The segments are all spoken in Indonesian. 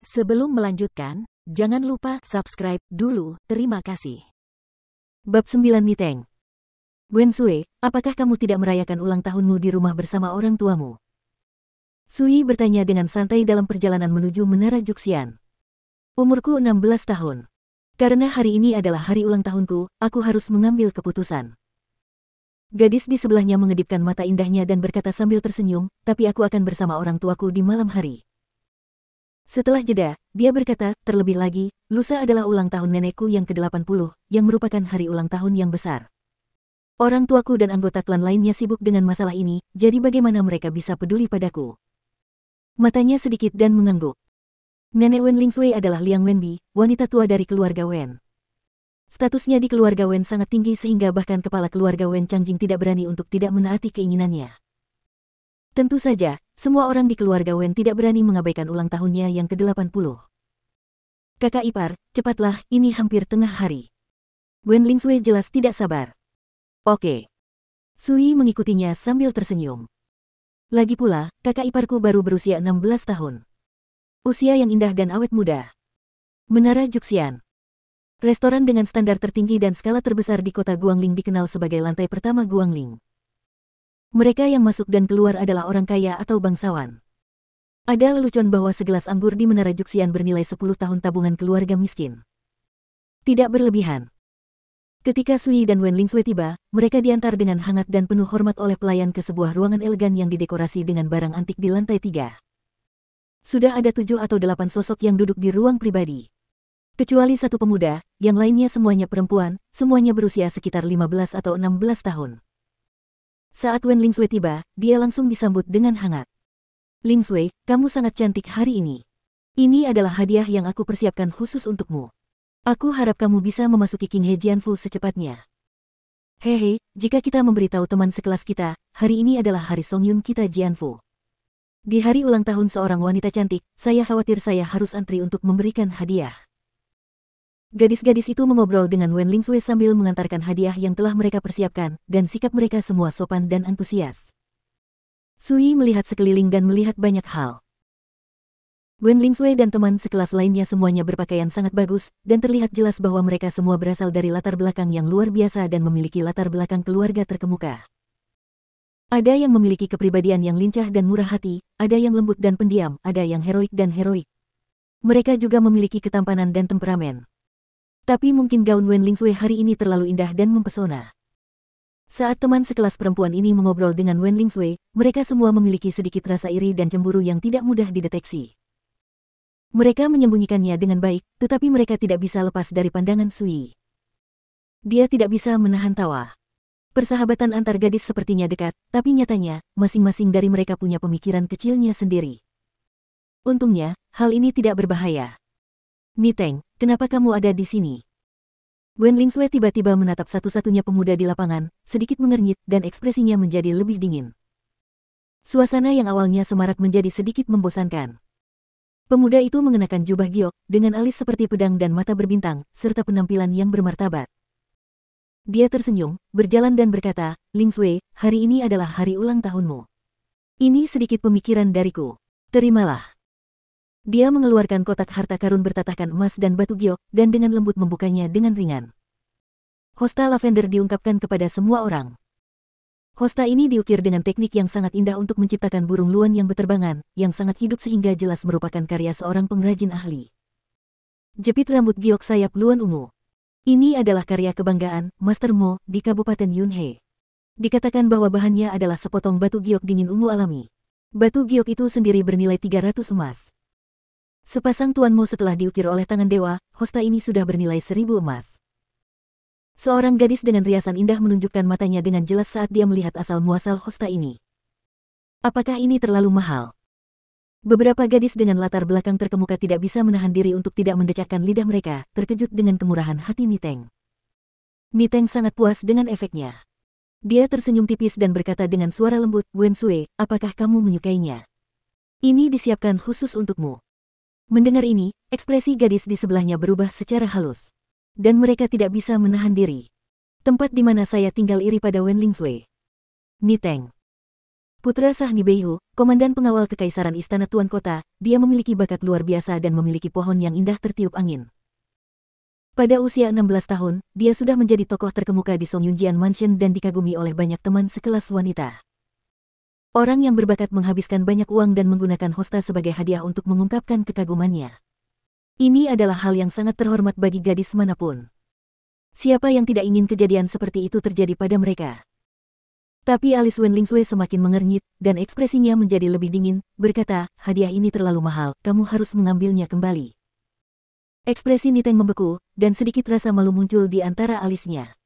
Sebelum melanjutkan, jangan lupa subscribe dulu, terima kasih. Bab 9 Niteng. Wen Sui, apakah kamu tidak merayakan ulang tahunmu di rumah bersama orang tuamu? Sui bertanya dengan santai dalam perjalanan menuju Menara Juxian. Umurku 16 tahun. Karena hari ini adalah hari ulang tahunku, aku harus mengambil keputusan. Gadis di sebelahnya mengedipkan mata indahnya dan berkata sambil tersenyum, tapi aku akan bersama orang tuaku di malam hari. Setelah jeda, dia berkata, terlebih lagi, lusa adalah ulang tahun nenekku yang ke-80, yang merupakan hari ulang tahun yang besar. Orang tuaku dan anggota klan lainnya sibuk dengan masalah ini, jadi bagaimana mereka bisa peduli padaku? Matanya sedikit dan mengangguk. Nenek Wen Lingsui adalah Liang Wenbi, wanita tua dari keluarga Wen. Statusnya di keluarga Wen sangat tinggi sehingga bahkan kepala keluarga Wen Changjing tidak berani untuk tidak menaati keinginannya. Tentu saja, semua orang di keluarga Wen tidak berani mengabaikan ulang tahunnya yang ke-80. Kakak ipar, cepatlah, ini hampir tengah hari. Wen Lingsui jelas tidak sabar. Oke. Sui mengikutinya sambil tersenyum. Lagi pula, kakak iparku baru berusia 16 tahun. Usia yang indah dan awet muda. Menara Juxian. Restoran dengan standar tertinggi dan skala terbesar di kota Guangling dikenal sebagai lantai pertama Guangling. Mereka yang masuk dan keluar adalah orang kaya atau bangsawan. Ada lelucon bahwa segelas anggur di Menara Juxian bernilai 10 tahun tabungan keluarga miskin. Tidak berlebihan. Ketika Sui dan Wen Lingsui tiba, mereka diantar dengan hangat dan penuh hormat oleh pelayan ke sebuah ruangan elegan yang didekorasi dengan barang antik di lantai 3. Sudah ada 7 atau 8 sosok yang duduk di ruang pribadi. Kecuali satu pemuda, yang lainnya semuanya perempuan, semuanya berusia sekitar 15 atau 16 tahun. Saat Wen Lingsui tiba, dia langsung disambut dengan hangat. Lingsui, kamu sangat cantik hari ini. Ini adalah hadiah yang aku persiapkan khusus untukmu. Aku harap kamu bisa memasuki King He Jianfu secepatnya. Hehe, jika kita memberitahu teman sekelas kita, hari ini adalah hari Songyun kita Jianfu. Di hari ulang tahun seorang wanita cantik, saya khawatir saya harus antri untuk memberikan hadiah. Gadis-gadis itu mengobrol dengan Wen Lingsui sambil mengantarkan hadiah yang telah mereka persiapkan, dan sikap mereka semua sopan dan antusias. Sui melihat sekeliling dan melihat banyak hal. Wen Lingsui dan teman sekelas lainnya semuanya berpakaian sangat bagus, dan terlihat jelas bahwa mereka semua berasal dari latar belakang yang luar biasa dan memiliki latar belakang keluarga terkemuka. Ada yang memiliki kepribadian yang lincah dan murah hati, ada yang lembut dan pendiam, ada yang heroik dan heroik. Mereka juga memiliki ketampanan dan temperamen. Tapi mungkin gaun Wen Lingsui hari ini terlalu indah dan mempesona. Saat teman sekelas perempuan ini mengobrol dengan Wen Lingsui, mereka semua memiliki sedikit rasa iri dan cemburu yang tidak mudah dideteksi. Mereka menyembunyikannya dengan baik, tetapi mereka tidak bisa lepas dari pandangan Sui. Dia tidak bisa menahan tawa. Persahabatan antar gadis sepertinya dekat, tapi nyatanya, masing-masing dari mereka punya pemikiran kecilnya sendiri. Untungnya, hal ini tidak berbahaya. Niteng, kenapa kamu ada di sini? Wen Lingsui tiba-tiba menatap satu-satunya pemuda di lapangan, sedikit mengernyit dan ekspresinya menjadi lebih dingin. Suasana yang awalnya semarak menjadi sedikit membosankan. Pemuda itu mengenakan jubah giok, dengan alis seperti pedang dan mata berbintang, serta penampilan yang bermartabat. Dia tersenyum, berjalan dan berkata, Lingsui, hari ini adalah hari ulang tahunmu. Ini sedikit pemikiran dariku. Terimalah. Dia mengeluarkan kotak harta karun bertatahkan emas dan batu giok, dan dengan lembut membukanya dengan ringan. Hosta lavender diungkapkan kepada semua orang. Hosta ini diukir dengan teknik yang sangat indah untuk menciptakan burung luan yang berterbangan, yang sangat hidup sehingga jelas merupakan karya seorang pengrajin ahli. Jepit rambut giok sayap luan ungu. Ini adalah karya kebanggaan, Master Mo, di Kabupaten Yunhe. Dikatakan bahwa bahannya adalah sepotong batu giok dingin ungu alami. Batu giok itu sendiri bernilai 300 emas. Sepasang Tuan Mo setelah diukir oleh tangan dewa, hosta ini sudah bernilai 1000 emas. Seorang gadis dengan riasan indah menunjukkan matanya dengan jelas saat dia melihat asal-muasal hosta ini. Apakah ini terlalu mahal? Beberapa gadis dengan latar belakang terkemuka tidak bisa menahan diri untuk tidak mendecakkan lidah mereka, terkejut dengan kemurahan hati Niteng. Niteng sangat puas dengan efeknya. Dia tersenyum tipis dan berkata dengan suara lembut, Wen Sui, apakah kamu menyukainya? Ini disiapkan khusus untukmu. Mendengar ini, ekspresi gadis di sebelahnya berubah secara halus. Dan mereka tidak bisa menahan diri. Tempat di mana saya tinggal iri pada Wen Lingsui. Niteng. Putra Sahni Beihu, komandan pengawal kekaisaran Istana Tuan Kota, dia memiliki bakat luar biasa dan memiliki pohon yang indah tertiup angin. Pada usia 16 tahun, dia sudah menjadi tokoh terkemuka di Songyunjian Mansion dan dikagumi oleh banyak teman sekelas wanita. Orang yang berbakat menghabiskan banyak uang dan menggunakan hosta sebagai hadiah untuk mengungkapkan kekagumannya. Ini adalah hal yang sangat terhormat bagi gadis manapun. Siapa yang tidak ingin kejadian seperti itu terjadi pada mereka? Tapi alis Wen Lingsui semakin mengernyit, dan ekspresinya menjadi lebih dingin, berkata, hadiah ini terlalu mahal, kamu harus mengambilnya kembali. Ekspresi Niteng membeku, dan sedikit rasa malu muncul di antara alisnya.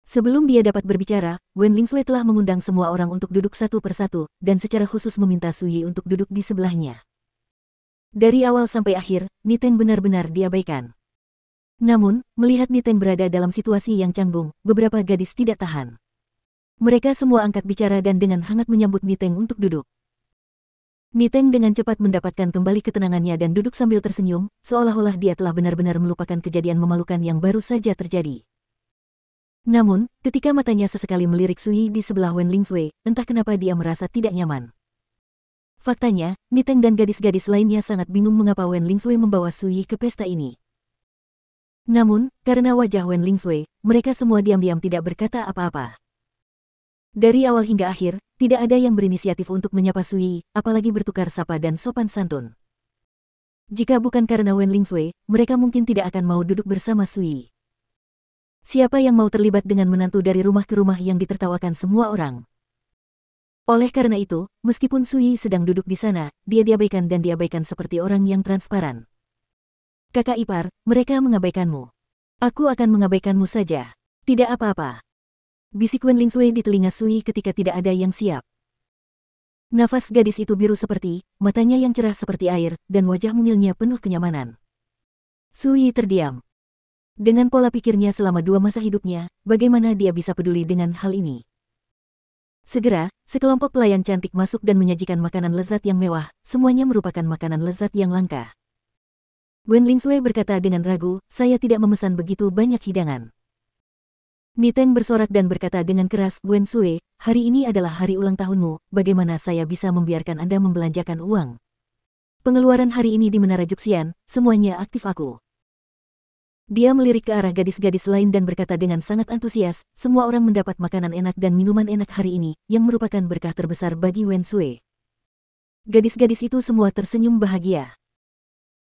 Sebelum dia dapat berbicara, Wen Lingsui telah mengundang semua orang untuk duduk satu persatu, dan secara khusus meminta Su Yi untuk duduk di sebelahnya. Dari awal sampai akhir, Niteng benar-benar diabaikan. Namun, melihat Niteng berada dalam situasi yang canggung, beberapa gadis tidak tahan. Mereka semua angkat bicara dan dengan hangat menyambut Niteng untuk duduk. Niteng dengan cepat mendapatkan kembali ketenangannya dan duduk sambil tersenyum, seolah-olah dia telah benar-benar melupakan kejadian memalukan yang baru saja terjadi. Namun, ketika matanya sesekali melirik Su Yi di sebelah Wen Lingsui, entah kenapa dia merasa tidak nyaman. Faktanya, Niteng dan gadis-gadis lainnya sangat bingung mengapa Wen Lingsui membawa Su Yi ke pesta ini. Namun, karena wajah Wen Lingsui, mereka semua diam-diam tidak berkata apa-apa. Dari awal hingga akhir, tidak ada yang berinisiatif untuk menyapa Su Yi, apalagi bertukar sapa dan sopan santun. Jika bukan karena Wen Lingsui, mereka mungkin tidak akan mau duduk bersama Su Yi. Siapa yang mau terlibat dengan menantu dari rumah ke rumah yang ditertawakan semua orang? Oleh karena itu, meskipun Su Yi sedang duduk di sana, dia diabaikan dan diabaikan seperti orang yang transparan. Kakak ipar, mereka mengabaikanmu. Aku akan mengabaikanmu saja. Tidak apa-apa. Bisik Wen Lingsui di telinga Su Yi ketika tidak ada yang siap. Nafas gadis itu biru seperti, matanya yang cerah seperti air, dan wajah mungilnya penuh kenyamanan. Su Yi terdiam. Dengan pola pikirnya selama 2 masa hidupnya, bagaimana dia bisa peduli dengan hal ini? Segera, sekelompok pelayan cantik masuk dan menyajikan makanan lezat yang mewah, semuanya merupakan makanan lezat yang langka. Wen Lingsui berkata dengan ragu, saya tidak memesan begitu banyak hidangan. Niteng bersorak dan berkata dengan keras, Wen Sui, hari ini adalah hari ulang tahunmu, bagaimana saya bisa membiarkan Anda membelanjakan uang? Pengeluaran hari ini di Menara Juxian, semuanya aktif aku. Dia melirik ke arah gadis-gadis lain dan berkata dengan sangat antusias, semua orang mendapat makanan enak dan minuman enak hari ini, yang merupakan berkah terbesar bagi Wen Sui. Gadis-gadis itu semua tersenyum bahagia.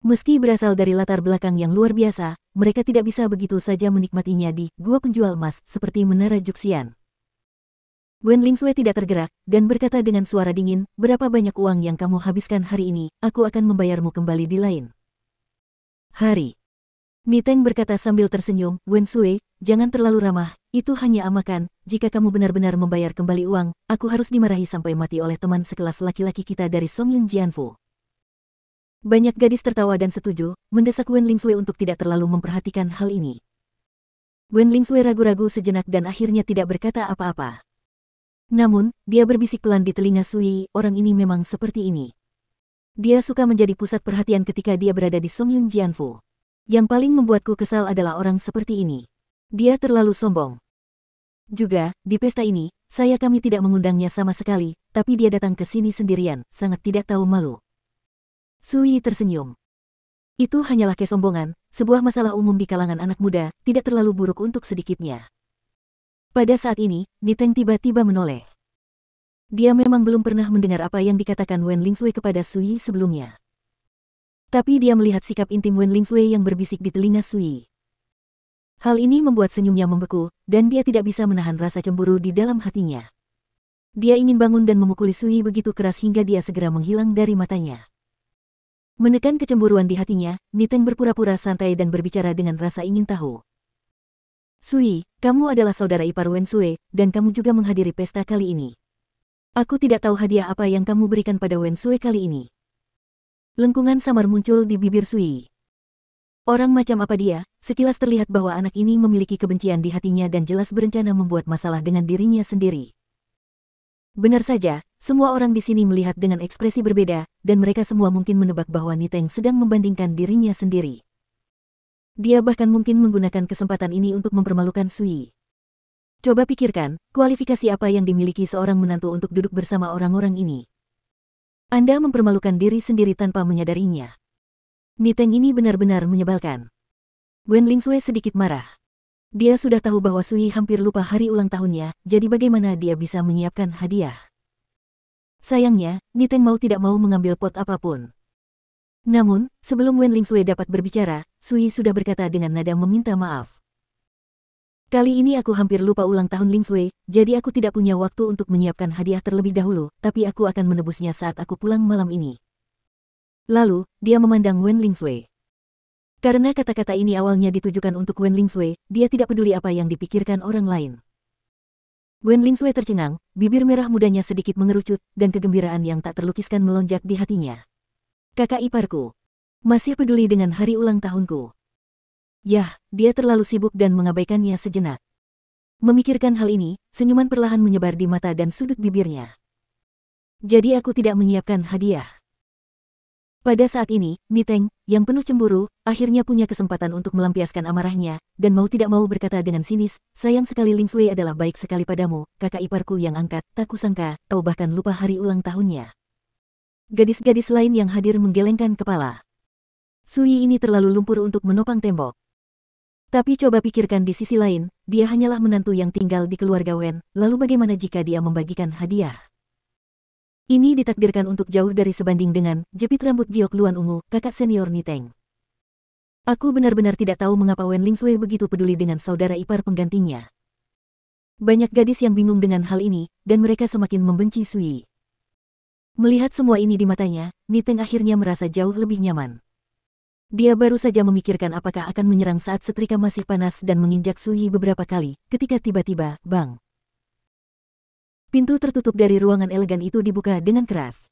Meski berasal dari latar belakang yang luar biasa, mereka tidak bisa begitu saja menikmatinya di gua penjual emas seperti Menara Juxian. Wen Lingsui tidak tergerak, dan berkata dengan suara dingin, berapa banyak uang yang kamu habiskan hari ini, aku akan membayarmu kembali di lain hari. Niteng berkata sambil tersenyum, Wen Sui, jangan terlalu ramah, itu hanya amakan, jika kamu benar-benar membayar kembali uang, aku harus dimarahi sampai mati oleh teman sekelas laki-laki kita dari Songyun Jianfu. Banyak gadis tertawa dan setuju, mendesak Wen Lingsui untuk tidak terlalu memperhatikan hal ini. Wen Lingsui ragu-ragu sejenak dan akhirnya tidak berkata apa-apa. Namun, dia berbisik pelan di telinga Su Yi, orang ini memang seperti ini. Dia suka menjadi pusat perhatian ketika dia berada di Songyun Jianfu. Yang paling membuatku kesal adalah orang seperti ini. Dia terlalu sombong. Juga, di pesta ini, kami tidak mengundangnya sama sekali, tapi dia datang ke sini sendirian, sangat tidak tahu malu. Su Yi tersenyum. Itu hanyalah kesombongan, sebuah masalah umum di kalangan anak muda, tidak terlalu buruk untuk sedikitnya. Pada saat ini, Niteng tiba-tiba menoleh. Dia memang belum pernah mendengar apa yang dikatakan Wen Lingsui kepada Su Yi sebelumnya. Tapi dia melihat sikap intim Wen Lingsui yang berbisik di telinga Su Yi. Hal ini membuat senyumnya membeku, dan dia tidak bisa menahan rasa cemburu di dalam hatinya. Dia ingin bangun dan memukuli Su Yi begitu keras hingga dia segera menghilang dari matanya. Menekan kecemburuan di hatinya, Niteng berpura-pura santai dan berbicara dengan rasa ingin tahu. Su Yi, kamu adalah saudara ipar Wen Sui, dan kamu juga menghadiri pesta kali ini. Aku tidak tahu hadiah apa yang kamu berikan pada Wen Sui kali ini. Lengkungan samar muncul di bibir Su Yi. Orang macam apa dia, sekilas terlihat bahwa anak ini memiliki kebencian di hatinya dan jelas berencana membuat masalah dengan dirinya sendiri. Benar saja, semua orang di sini melihat dengan ekspresi berbeda, dan mereka semua mungkin menebak bahwa Niteng sedang membandingkan dirinya sendiri. Dia bahkan mungkin menggunakan kesempatan ini untuk mempermalukan Su Yi. Coba pikirkan, kualifikasi apa yang dimiliki seorang menantu untuk duduk bersama orang-orang ini. Anda mempermalukan diri sendiri tanpa menyadarinya. Niteng ini benar-benar menyebalkan. Wen Lingsue sedikit marah. Dia sudah tahu bahwa Sui hampir lupa hari ulang tahunnya, jadi bagaimana dia bisa menyiapkan hadiah. Sayangnya, Niteng mau tidak mau mengambil pot apapun. Namun, sebelum Wen Lingsue dapat berbicara, Sui sudah berkata dengan nada meminta maaf. Kali ini aku hampir lupa ulang tahun Lingsue, jadi aku tidak punya waktu untuk menyiapkan hadiah terlebih dahulu, tapi aku akan menebusnya saat aku pulang malam ini. Lalu, dia memandang Wen Lingsue. Karena kata-kata ini awalnya ditujukan untuk Wen Lingsue, dia tidak peduli apa yang dipikirkan orang lain. Wen Lingsue tercengang, bibir merah mudanya sedikit mengerucut, dan kegembiraan yang tak terlukiskan melonjak di hatinya. Kakak iparku, masih peduli dengan hari ulang tahunku. Yah, dia terlalu sibuk dan mengabaikannya sejenak. Memikirkan hal ini, senyuman perlahan menyebar di mata dan sudut bibirnya. Jadi aku tidak menyiapkan hadiah. Pada saat ini, Niteng, yang penuh cemburu, akhirnya punya kesempatan untuk melampiaskan amarahnya, dan mau tidak mau berkata dengan sinis, sayang sekali Lingsue adalah baik sekali padamu, kakak iparku yang angkat, tak kusangka, kau bahkan lupa hari ulang tahunnya. Gadis-gadis lain yang hadir menggelengkan kepala. Sui ini terlalu lumpur untuk menopang tembok. Tapi coba pikirkan di sisi lain, dia hanyalah menantu yang tinggal di keluarga Wen, lalu bagaimana jika dia membagikan hadiah? Ini ditakdirkan untuk jauh dari sebanding dengan, jepit rambut giok Luan ungu, kakak senior Niteng. Aku benar-benar tidak tahu mengapa Wen Lingsue begitu peduli dengan saudara ipar penggantinya. Banyak gadis yang bingung dengan hal ini, dan mereka semakin membenci Sui. Melihat semua ini di matanya, Niteng akhirnya merasa jauh lebih nyaman. Dia baru saja memikirkan apakah akan menyerang saat setrika masih panas dan menginjak Sui beberapa kali, ketika tiba-tiba, bang. Pintu tertutup dari ruangan elegan itu dibuka dengan keras.